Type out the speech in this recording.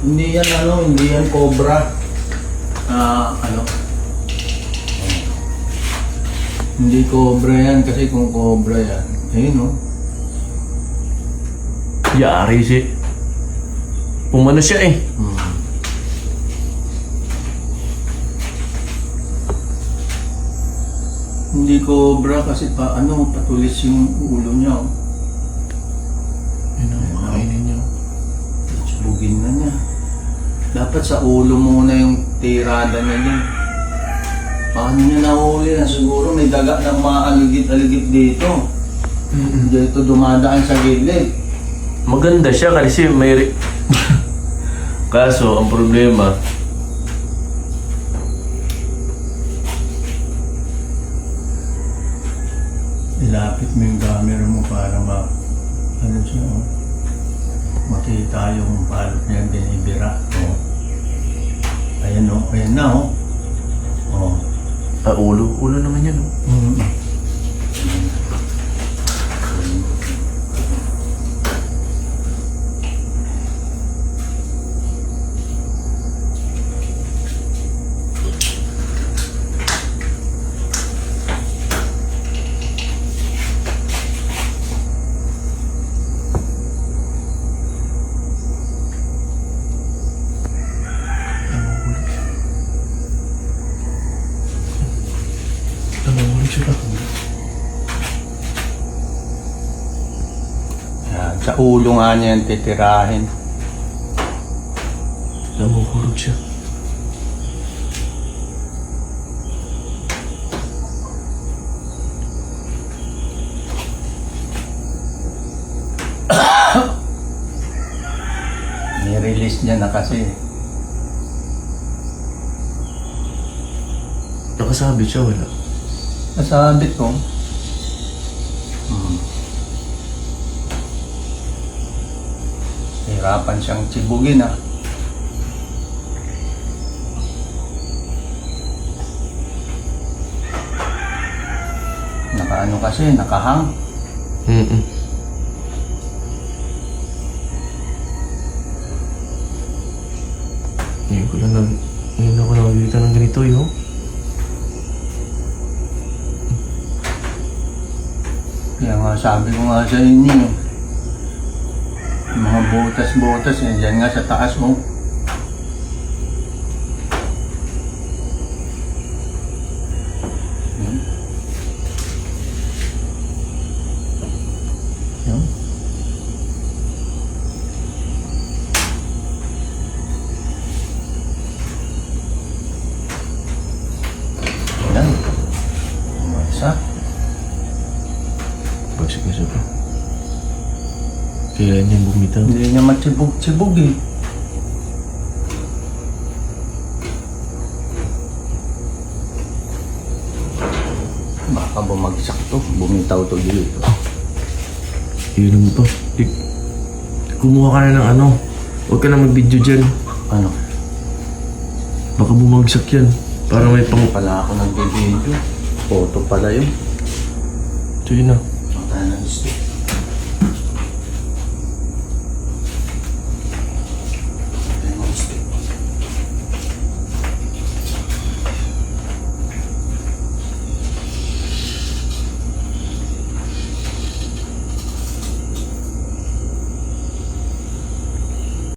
Hindi yan ano, hindi yan cobra. Ano? Hindi cobra yan kasi kung cobra yan. Ayun no. Yari si... Pumano siya eh. Hindi cobra kasi patulis yung ulo niya. Oh. Yun ang kainin niya. Tsubugin na niya. Dapat sa ulo muna yung tirada niya din. Paano niya nahuli na? Siguro may daga ng mga aligid-aligid dito. Dito dumadaan sa gilid. Maganda siya kasi may... Kaso, ang problema... Ilapit mo yung camera mo para ano siya, oh. Makita yung palot niya binibira. Oh. Ayan oh, ayan na oh. Oh. ulo. Ulo naman yan. Yan, sa ulo nga niya yung titirahin. Namuhulog siya. Ni-release niya na kasi. Nakasabit siya, wala. Nasabit ko. Hirapan siyang tsibugin ah. Nakaano kasi, nakahang. Ngayon ako nakakita ng ganito, yun. Kaya nga sabi ko nga sa inyo, yung mga butas-butas, dyan nga sa taas mo. Yan. Yan. Isa. Bagsik na siya pa. Kailan niya bumitaw? Hindi niya matsibog-tsibog eh. Baka bumagsak to, bumitaw to dito. Yun naman pa. Kumuha ka na ng ano. Huwag ka na mag-video dyan. Ano? Baka bumagsak yan. Para may pang... Pala ako nag-video. Photo pala yun. Ito yun na. Mata na gusto.